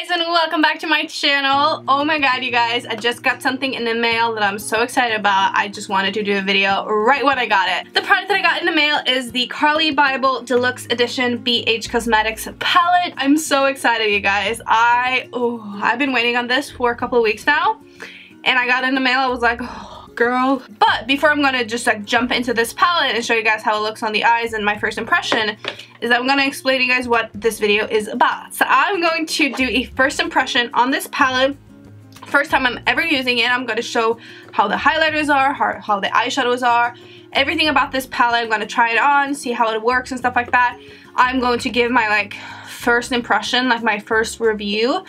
guys, and welcome back to my channel. Oh my god, you guys, I just got something in the mail that I'm so excited about. I just wanted to do a video right when I got it. The product that I got in the mail is the Carli Bybel Deluxe Edition BH Cosmetics palette. I'm so excited, you guys. I've been waiting on this for a couple of weeks now, and I got it in the mail. I was like, oh, girl. But before I'm gonna just like jump into this palette and show you guys how it looks on the eyes, and my first impression is that I'm gonna explain to you guys what this video is about. So I'm going to do a first impression on this palette. First time I'm ever using it. I'm gonna show how the highlighters are, how the eyeshadows are, everything about this palette. I'm gonna try it on, see how it works and stuff like that. I'm going to give my like first impression, like my first review.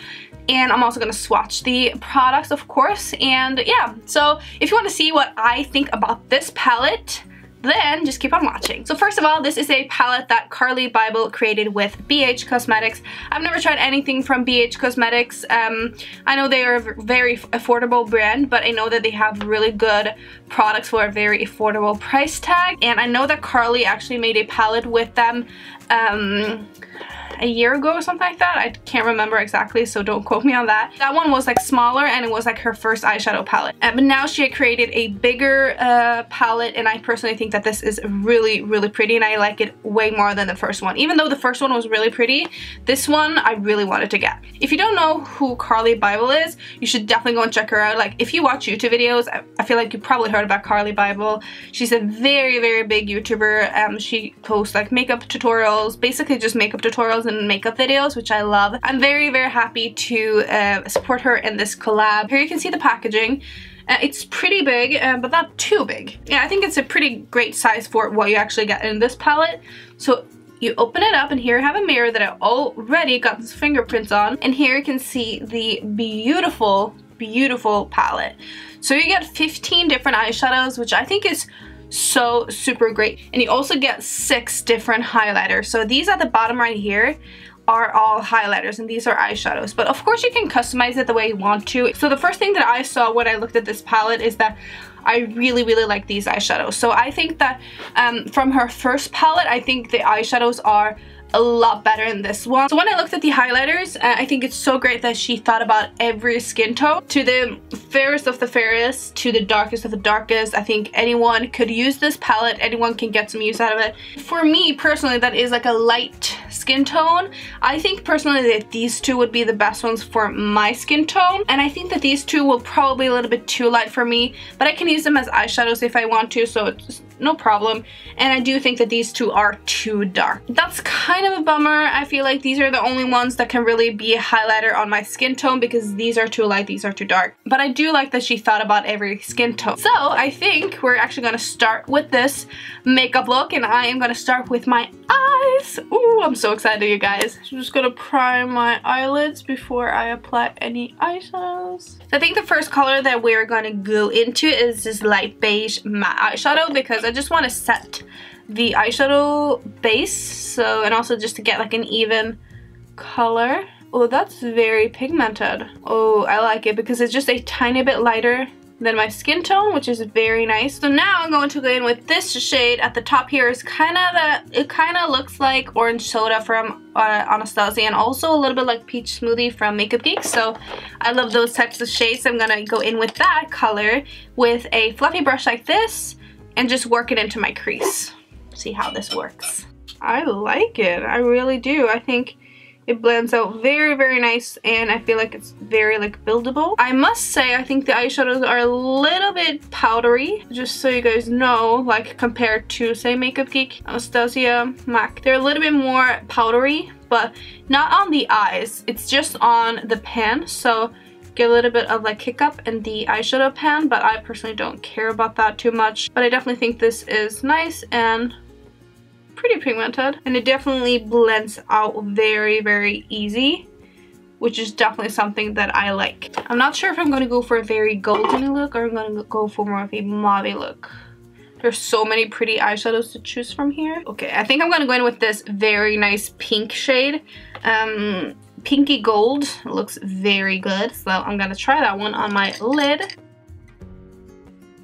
And I'm also going to swatch the products, of course. And yeah, so if you want to see what I think about this palette, then just keep on watching. So first of all, this is a palette that Carli Bybel created with BH Cosmetics. I've never tried anything from BH Cosmetics. I know they are a very affordable brand, but I know that they have really good products for a very affordable price tag. And I know that Carli actually made a palette with them a year ago or something like that. I can't remember exactly, so don't quote me on that. That one was like smaller, and it was like her first eyeshadow palette. But now she had created a bigger palette, and I personally think that this is really, really pretty, and I like it way more than the first one. Even though the first one was really pretty, this one I really wanted to get. If you don't know who Carli Bybel is, you should definitely go and check her out. Like, if you watch YouTube videos, I feel like you probably heard about Carli Bybel. She's a very, very big YouTuber. She posts like makeup tutorials, basically just makeup tutorials and makeup videos, which I love. I'm very, very happy to support her in this collab. Here you can see the packaging. It's pretty big, but not too big. Yeah, I think it's a pretty great size for what you actually get in this palette. So you open it up, and here you have a mirror that I already got these fingerprints on. And here you can see the beautiful, beautiful palette. So you get 15 different eyeshadows, which I think is so super great. And you also get 6 different highlighters. So these at the bottom right here are all highlighters, and these are eyeshadows, but of course you can customize it the way you want to. So the first thing that I saw when I looked at this palette is that I really, really like these eyeshadows. So I think that from her first palette, I think the eyeshadows are a lot better in this one. So when I looked at the highlighters, I think it's so great that she thought about every skin tone, to the fairest of the fairest to the darkest of the darkest. I think anyone could use this palette, anyone can get some use out of it. For me personally, that is like a light skin tone. I think personally that these two would be the best ones for my skin tone, and I think that these two will probably be a little bit too light for me, but I can use them as eyeshadows if I want to, so it's no problem. And I do think that these two are too dark. That's kind of a bummer. I feel like these are the only ones that can really be a highlighter on my skin tone, because these are too light, these are too dark. But I do like that she thought about every skin tone. So I think we're actually gonna start with this makeup look, and I am gonna start with my eyes. Ooh, I'm so excited, you guys. I'm just gonna prime my eyelids before I apply any eyeshadows. I think the first color that we're gonna go into is this light beige matte eyeshadow, because I just want to set the eyeshadow base, so, and also just to get like an even color. Oh, that's very pigmented. Oh, I like it because it's just a tiny bit lighter than my skin tone, which is very nice. So now I'm going to go in with this shade at the top here. Is kind of it kind of looks like orange soda from Anastasia, and also a little bit like peach smoothie from Makeup Geek. So I love those types of shades. I'm gonna go in with that color with a fluffy brush like this and just work it into my crease. See how this works. I like it. I really do. I think it blends out very, very nice, and I feel like it's very like buildable. I must say, I think the eyeshadows are a little bit powdery, just so you guys know, like compared to say Makeup Geek, Anastasia, MAC. They're a little bit more powdery, but not on the eyes. It's just on the pan, so get a little bit of like hiccup in the eyeshadow pan, but I personally don't care about that too much. But I definitely think this is nice and pretty pigmented, and it definitely blends out very, very easy, which is definitely something that I like. I'm not sure if I'm going to go for a very golden look or I'm going to go for more of a mauve look. There's so many pretty eyeshadows to choose from here. Okay, I think I'm going to go in with this very nice pink shade. Pinky gold. It looks very good, so I'm going to try that one on my lid.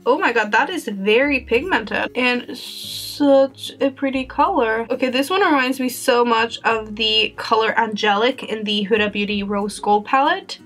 Oh my god, that is very pigmented and such a pretty color. Okay, this one reminds me so much of the color Angelic in the Huda Beauty Rose Gold palette,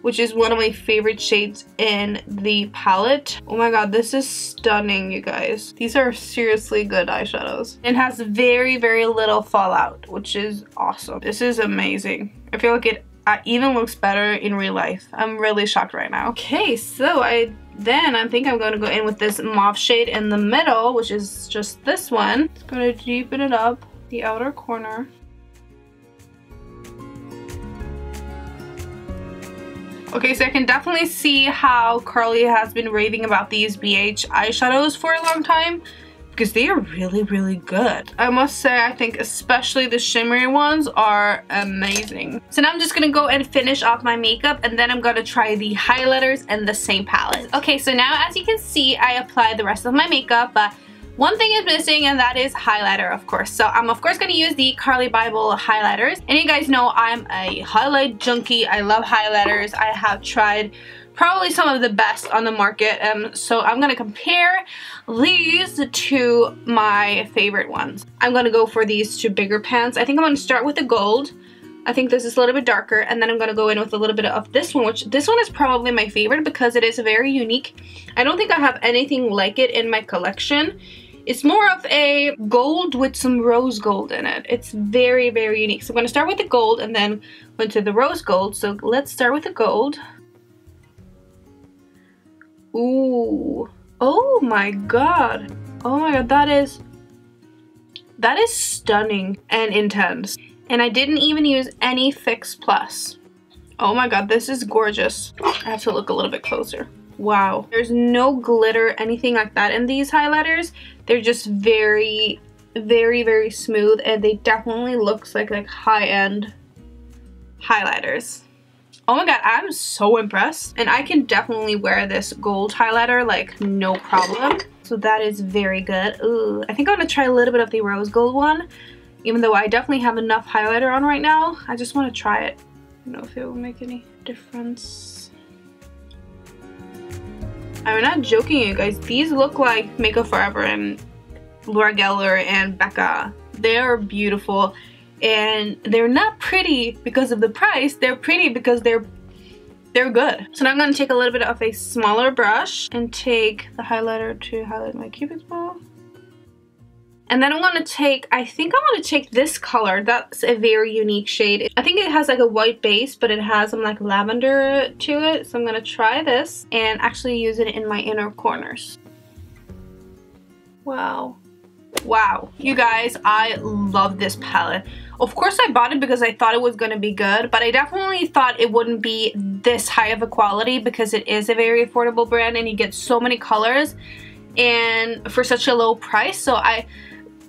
which is one of my favorite shades in the palette. Oh my god, this is stunning, you guys. These are seriously good eyeshadows. It has very, very little fallout, which is awesome. This is amazing. I feel like it even looks better in real life. I'm really shocked right now. Okay, so I think I'm going to go in with this mauve shade in the middle, which is just this one. Just going to deepen it up the outer corner. Okay, so I can definitely see how Carli has been raving about these BH eyeshadows for a long time, because they are really, really good. I must say, I think especially the shimmery ones are amazing. So now I'm just gonna go and finish off my makeup, and then I'm gonna try the highlighters in the same palette. Okay, so now as you can see, I applied the rest of my makeup, but one thing is missing, and that is highlighter, of course. So I'm of course gonna use the Carli Bybel highlighters. And you guys know I'm a highlight junkie. I love highlighters. I have tried probably some of the best on the market. So I'm gonna compare these to my favorite ones. I'm gonna go for these two bigger pans. I think I'm gonna start with the gold. I think this is a little bit darker, and then I'm gonna go in with a little bit of this one, which this one is probably my favorite because it is very unique. I don't think I have anything like it in my collection. It's more of a gold with some rose gold in it. It's very, very unique. So I'm gonna start with the gold and then went to the rose gold. So let's start with the gold. Ooh, oh my god. Oh my god, that is stunning and intense. And I didn't even use any Fix Plus. Oh my god, this is gorgeous. I have to look a little bit closer. Wow. There's no glitter, anything like that in these highlighters. They're just very, very, very smooth, and they definitely look like high-end highlighters. Oh my god, I'm so impressed. And I can definitely wear this gold highlighter like no problem. So that is very good. Ooh, I think I'm gonna try a little bit of the rose gold one. Even though I definitely have enough highlighter on right now, I just want to try it. I don't know if it will make any difference. I'm not joking, you guys. These look like Makeup Forever and Laura Geller and Becca. They're beautiful. And they're not pretty because of the price. They're pretty because they're good. So now I'm going to take a little bit of a smaller brush and take the highlighter to highlight my Cupid's bow. And then I'm going to take, I think I'm going to take this color. That's a very unique shade. I think it has like a white base, but it has some like lavender to it. So I'm going to try this and actually use it in my inner corners. Wow. Wow. You guys, I love this palette. Of course I bought it because I thought it was going to be good, but I definitely thought it wouldn't be this high of a quality because it is a very affordable brand and you get so many colors and for such a low price. So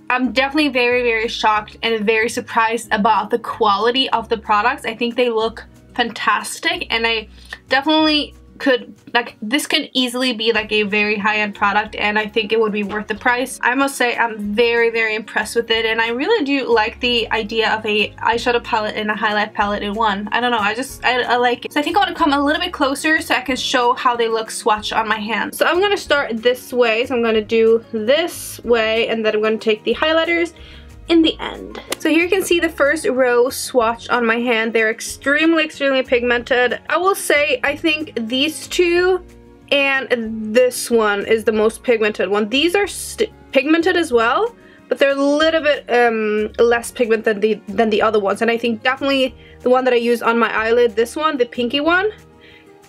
I'm definitely very, very shocked and very surprised about the quality of the products. I think they look fantastic, and I definitely could, like, this could easily be like a very high-end product, and I think it would be worth the price. I must say I'm very, very impressed with it, and I really do like the idea of a eyeshadow palette and a highlight palette in one. I don't know, I like it. So I think I want to come a little bit closer so I can show how they look swatched on my hand. So I'm going to start this way, so I'm going to do this way, and then I'm going to take the highlighters in the end. So here you can see the first row swatched on my hand. They're extremely, extremely pigmented. I will say I think these two and this one is the most pigmented one. These are pigmented as well, but they're a little bit less pigmented than the other ones. And I think definitely the one that I use on my eyelid, this one, the pinky one,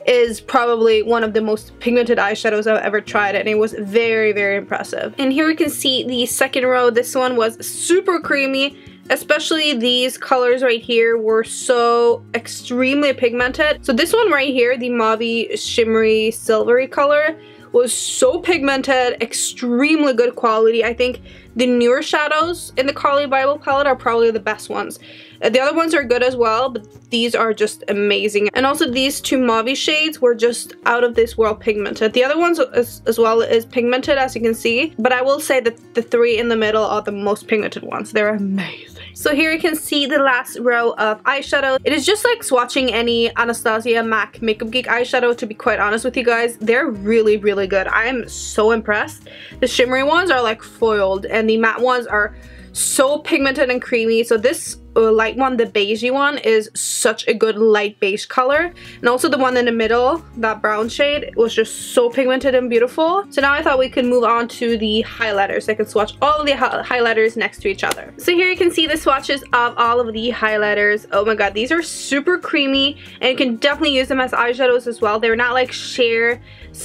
is probably one of the most pigmented eyeshadows I've ever tried, and it was very, very impressive. And here we can see the second row. This one was super creamy, especially these colors right here were so extremely pigmented. So this one right here, the mauve shimmery silvery color, was so pigmented, extremely good quality. I think the newer shadows in the Carli Bybel palette are probably the best ones. The other ones are good as well, but these are just amazing. And also these two mauve shades were just out of this world pigmented. The other ones as well is pigmented, as you can see, but I will say that the three in the middle are the most pigmented ones. They're amazing. So here you can see the last row of eyeshadow. It is just like swatching any Anastasia MAC Makeup Geek eyeshadow, to be quite honest with you guys. They're really, really good. I am so impressed. The shimmery ones are like foiled and the matte ones are so pigmented and creamy. So this light one, the beigey one, is such a good light beige color, and also the one in the middle, that brown shade, was just so pigmented and beautiful. So now I thought we could move on to the highlighters. I can swatch all of the highlighters next to each other. So here you can see the swatches of all of the highlighters. Oh my god, these are super creamy, and you can definitely use them as eyeshadows as well. They're not like sheer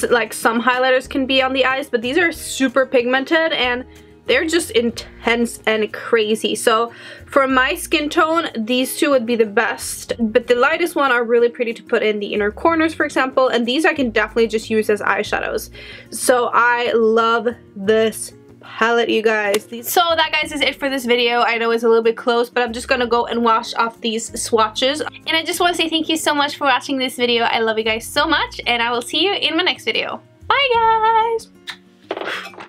like some highlighters can be on the eyes, but these are super pigmented and they're just intense and crazy. So for my skin tone, these two would be the best, but the lightest one are really pretty to put in the inner corners, for example, and these I can definitely just use as eyeshadows. So I love this palette, you guys. So that, guys, is it for this video. I know it's a little bit close, but I'm just gonna go and wash off these swatches. And I just want to say thank you so much for watching this video. I love you guys so much, and I will see you in my next video. Bye, guys!